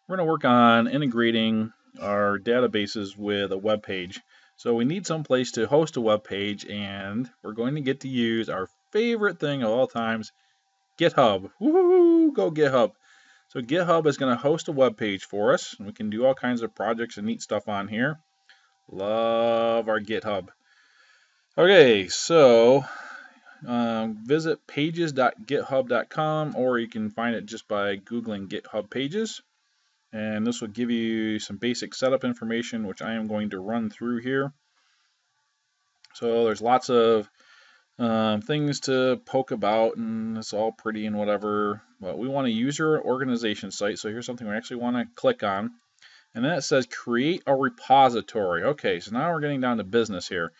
We're going to work on integrating our databases with a web page. So we need some place to host a web page, and we're going to get to use our favorite thing of all times, GitHub. Woohoo! Go GitHub. So GitHub is going to host a web page for us, and we can do all kinds of projects and neat stuff on here. Love our GitHub. Okay, so visit pages.github.com, or you can find it just by Googling GitHub pages. And this will give you some basic setup information, which I am going to run through here. So there's lots of things to poke about, and it's all pretty and whatever. But we want a user organization site. So here's something we actually want to click on. And then it says create a repository. Okay, so now we're getting down to business here.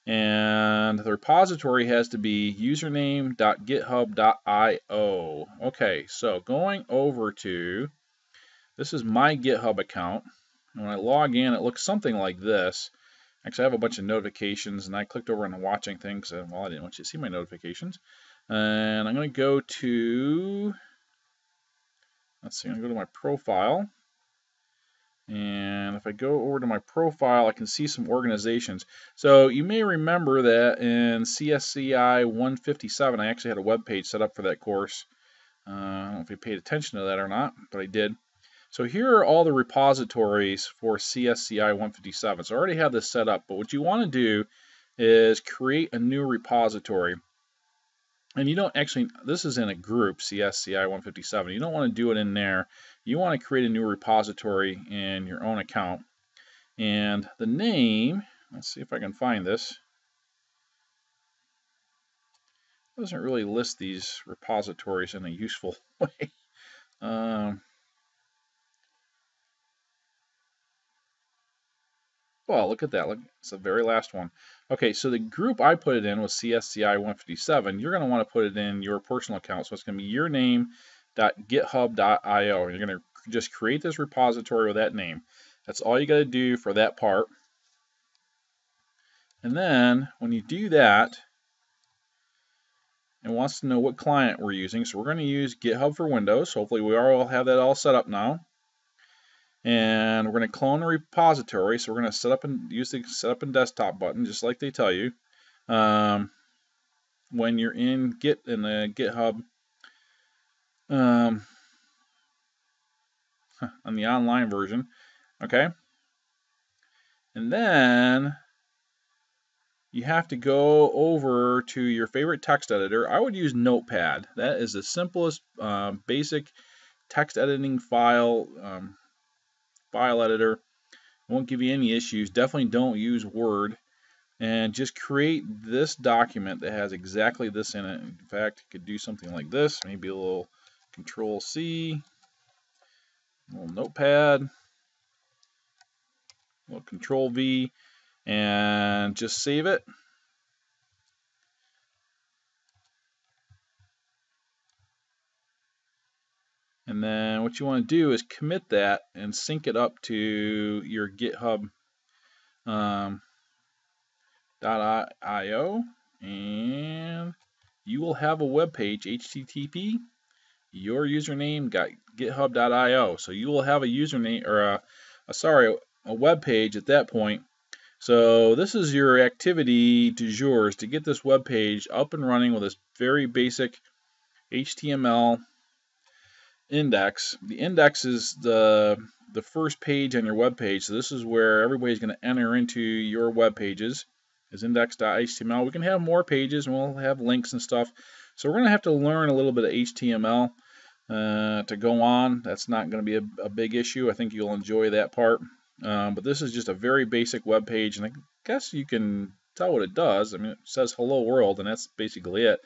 And the repository has to be username.github.io. Okay, so going over to, this is my GitHub account. And when I log in, it looks something like this. Actually, I have a bunch of notifications, and I clicked over on watching things. Well, I didn't want you to see my notifications. And I'm going to go to, let's see, I'm going to go to my profile. And if I go over to my profile, I can see some organizations. So you may remember that in CSCI 157, I actually had a web page set up for that course. I don't know if you paid attention to that or not, but I did. So here are all the repositories for CSCI 157. So I already have this set up, but what you want to do is create a new repository. And you don't actually, this is in a group, CSCI 157. You don't want to do it in there. You want to create a new repository in your own account. And the name, let's see if I can find this. It doesn't really list these repositories in a useful way. Well, look at that. Look, it's the very last one. Okay, so the group I put it in was CSCI 157. You're going to want to put it in your personal account. So it's going to be your name.github.io. You're going to just create this repository with that name. That's all you got to do for that part. And then when you do that, it wants to know what client we're using. So we're going to use GitHub for Windows. Hopefully we all have that all set up now. And we're going to clone a repository. So we're going to set up and use the setup and desktop button, just like they tell you. When you're in the GitHub on the online version, okay. And then you have to go over to your favorite text editor. I would use Notepad. That is the simplest, basic text editing file editor. Won't give you any issues. Definitely don't use Word. And just create this document that has exactly this in it. In fact, you could do something like this. Maybe a little Control-C, a little Notepad, a little Control-V, and just save it. And then what you want to do is commit that and sync it up to your GitHub .io, and you will have a web page, HTTP, your username github.io. So you will have a username, or a web page at that point. So this is your activity du jour, to get this web page up and running with this very basic HTML index. The index is the first page on your web page. So this is where everybody's going to enter into your web pages, is index.html. We can have more pages and we'll have links and stuff. So we're going to have to learn a little bit of HTML to go on. That's not going to be a big issue. I think you'll enjoy that part. But this is just a very basic web page, and I guess you can tell what it does. I mean, it says hello world, and that's basically it.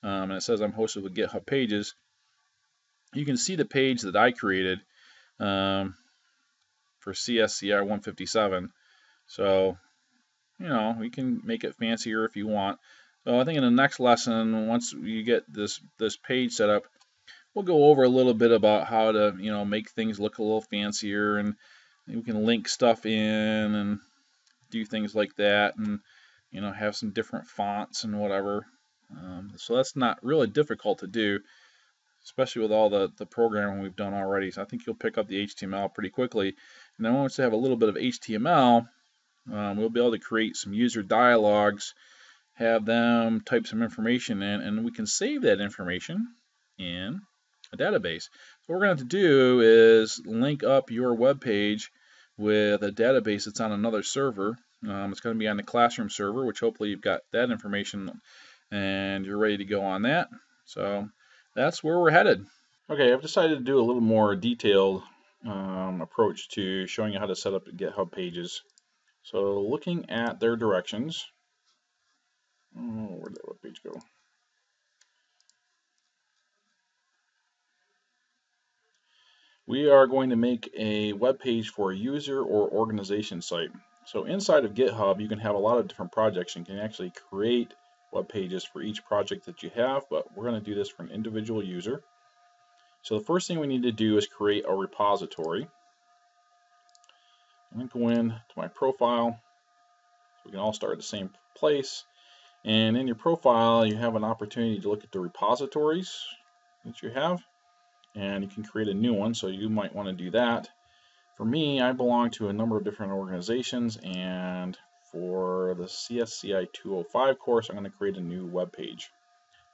And it says I'm hosted with GitHub Pages. You can see the page that I created for CSCR 157. So, you know, we can make it fancier if you want. So I think in the next lesson, once you get this page set up, we'll go over a little bit about how to, you know, make things look a little fancier, and we can link stuff in and do things like that, and, you know, have some different fonts and whatever. So that's not really difficult to do. especially with all the programming we've done already. So I think you'll pick up the HTML pretty quickly. And then once you have a little bit of HTML, we'll be able to create some user dialogues, have them type some information in, and we can save that information in a database. So what we're going to have to do is link up your web page with a database that's on another server. It's going to be on the classroom server, which hopefully you've got that information and you're ready to go on that. So that's where we're headed. Okay, I've decided to do a little more detailed approach to showing you how to set up GitHub pages. So looking at their directions, where'd that web page go? We are going to make a web page for a user or organization site. So inside of GitHub, you can have a lot of different projects and can actually create web pages for each project that you have, but we're going to do this for an individual user. So the first thing we need to do is create a repository. I'm going to go in to my profile. So we can all start at the same place. And in your profile, you have an opportunity to look at the repositories that you have. And you can create a new one, so you might want to do that. For me, I belong to a number of different organizations, and for the CSCI 205 course, I'm going to create a new web page.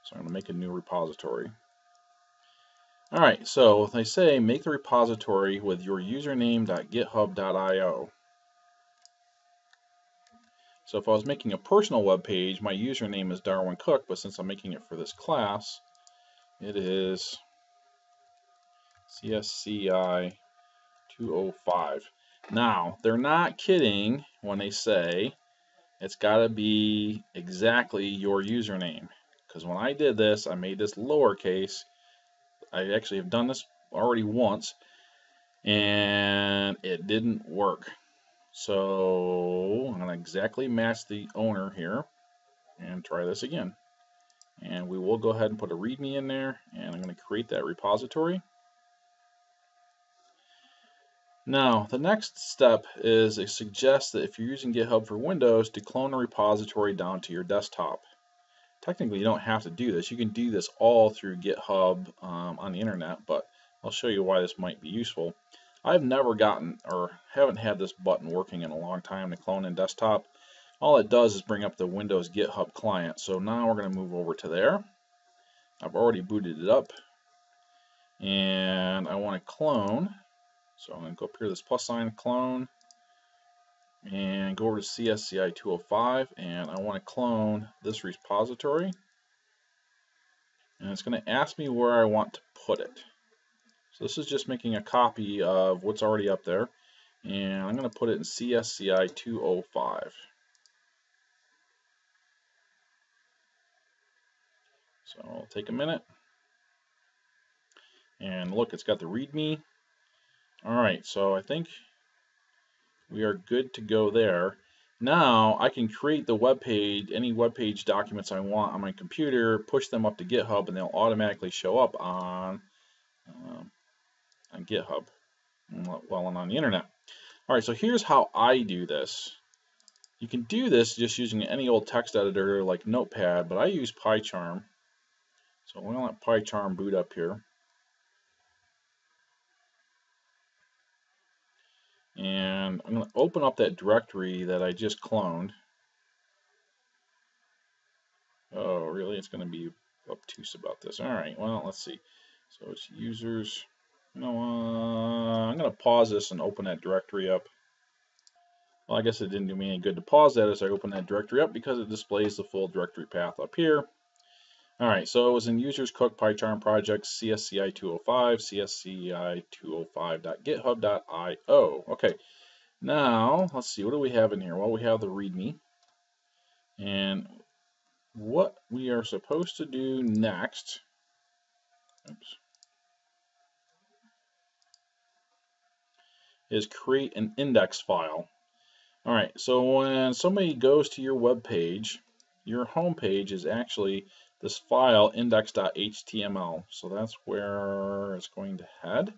So I'm going to make a new repository. All right, so they say make the repository with your username.github.io. So if I was making a personal web page, my username is Darwin Cook, but since I'm making it for this class, it is CSCI 205. Now, they're not kidding when they say it's got to be exactly your username. Because when I did this, I made this lowercase. I actually have done this already once, and it didn't work. So I'm going to exactly match the owner here and try this again. And we will go ahead and put a README in there, and I'm going to create that repository. Now, the next step is it suggests that if you're using GitHub for Windows, to clone a repository down to your desktop. Technically, you don't have to do this. You can do this all through GitHub on the internet, but I'll show you why this might be useful. I've never gotten or haven't had this button working in a long time to clone in desktop. All it does is bring up the Windows GitHub client. So now we're going to move over to there. I've already booted it up, and I want to clone. So I'm going to go up here to this plus sign, clone, and go over to CSCI 205, and I want to clone this repository. And it's going to ask me where I want to put it. So this is just making a copy of what's already up there, and I'm going to put it in CSCI 205. So it'll take a minute. And look, it's got the README. All right, so I think we are good to go there. Now I can create the web page, any web page documents I want on my computer, push them up to GitHub, and they'll automatically show up on GitHub, well, and on the internet. All right, so here's how I do this. You can do this just using any old text editor like Notepad, but I use PyCharm. So we're going to let PyCharm boot up here. And I'm going to open up that directory that I just cloned. Oh, really? It's going to be obtuse about this. All right, well, let's see. So it's users. You know, I'm going to pause this and open that directory up. Well, I guess it didn't do me any good to pause that as I open that directory up because it displays the full directory path up here. All right, so it was in users cook PyCharm projects CSCI 205, CSCI 205.github.io. Okay, now let's see, what do we have in here? Well, we have the README. And what we are supposed to do next, is create an index file. All right, so when somebody goes to your web page, your home page is actually this file index.html. So that's where it's going to head.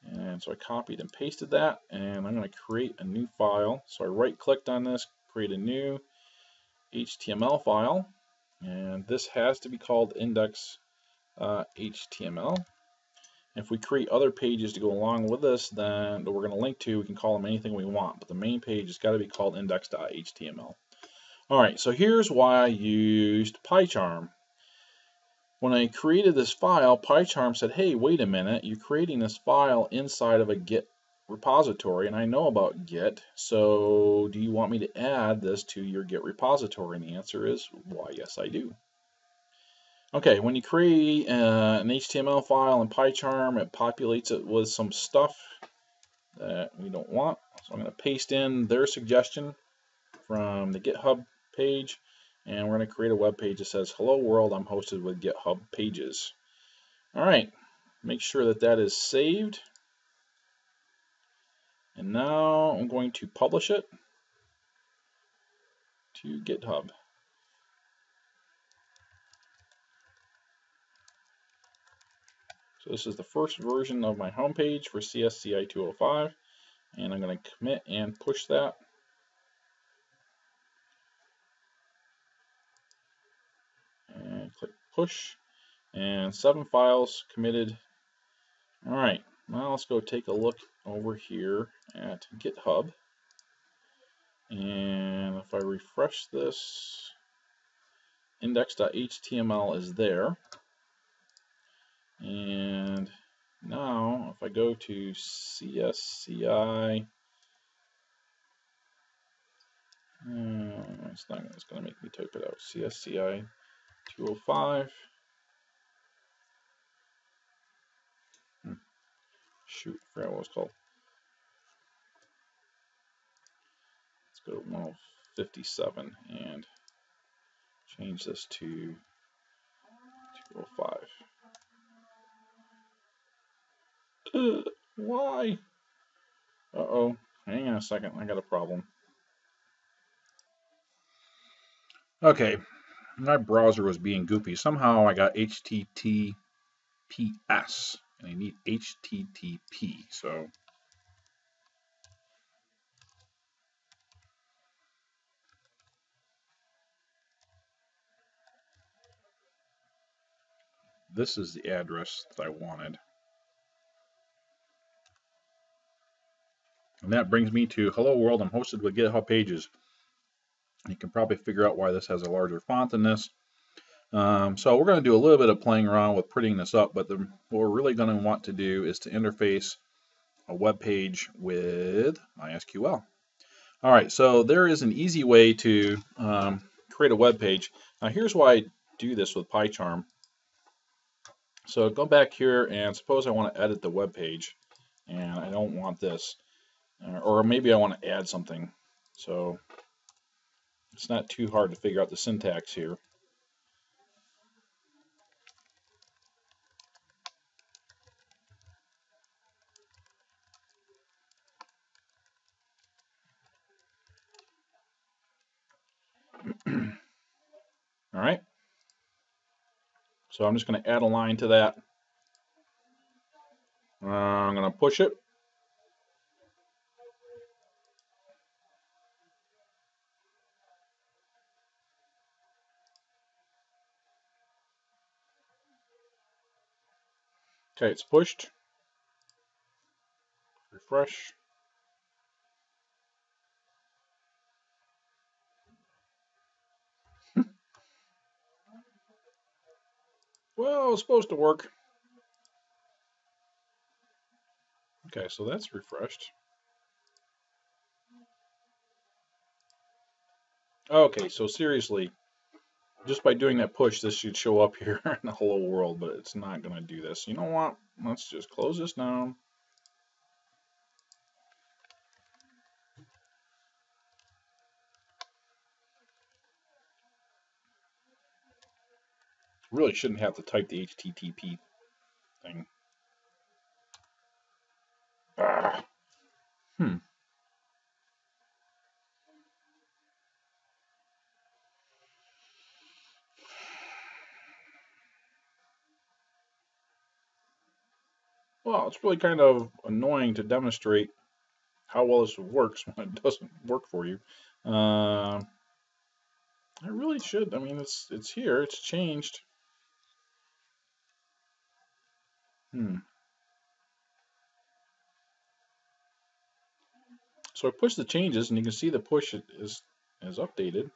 And so I copied and pasted that, and I'm going to create a new file. So I right-clicked on this, create a new HTML file, and this has to be called index.html. index.html. If we create other pages to go along with this, then that we're going to link to, we can call them anything we want, but the main page has got to be called index.html. Alright, so here's why I used PyCharm. When I created this file, PyCharm said, hey, wait a minute, you're creating this file inside of a Git repository, and I know about Git, so do you want me to add this to your Git repository? And the answer is, why, yes, I do. Okay, when you create an HTML file in PyCharm, it populates it with some stuff that we don't want. So I'm going to paste in their suggestion from the GitHub page, and we're going to create a web page that says, hello world, I'm hosted with GitHub Pages. All right, make sure that that is saved. And now I'm going to publish it to GitHub. So this is the first version of my homepage for CSCI 205, and I'm going to commit and push that. And click push, and 7 files committed. All right, now let's go take a look over here at GitHub. And if I refresh this, index.html is there. And now if I go to CSCI, it's going to make me type it out, CSCI 205. Shoot, I forgot what it was called. Let's go to 157 and change this to 205. Why? Uh-oh. Hang on a second. I got a problem. Okay. My browser was being goofy. Somehow I got HTTPS, and I need HTTP. So this is the address that I wanted. And that brings me to hello world, I'm hosted with GitHub Pages. You can probably figure out why this has a larger font than this. So we're going to do a little bit of playing around with prettying this up, but what we're really going to want to do is to interface a web page with MySQL. All right, so there is an easy way to create a web page. Now here's why I do this with PyCharm. So go back here, and suppose I want to edit the web page, and I don't want this. Or maybe I want to add something. So it's not too hard to figure out the syntax here. All right. So I'm just going to add a line to that. I'm going to push it. Okay, it's pushed. Refresh. Well, it was supposed to work. Okay, so that's refreshed. Okay, so seriously, just by doing that push, this should show up here in the hello world, but it's not going to do this. You know what? Let's just close this down. Really shouldn't have to type the HTTP thing. Ah. Well, it's really kind of annoying to demonstrate how well this works when it doesn't work for you. I really should. I mean, it's here. It's changed. So I push the changes, and you can see the push is updated.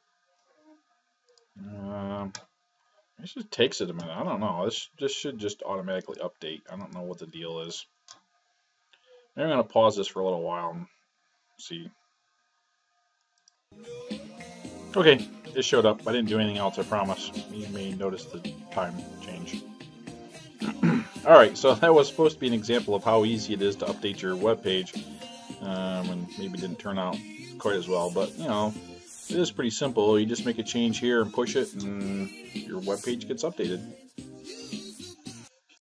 It just takes it a minute. I don't know. This should just automatically update. I don't know what the deal is. Maybe I'm gonna pause this for a little while and see. Okay, it showed up. I didn't do anything else, I promise. You may notice the time change. Alright, so that was supposed to be an example of how easy it is to update your web page. And maybe didn't turn out quite as well, but you know, it is pretty simple. You just make a change here and push it, and your web page gets updated.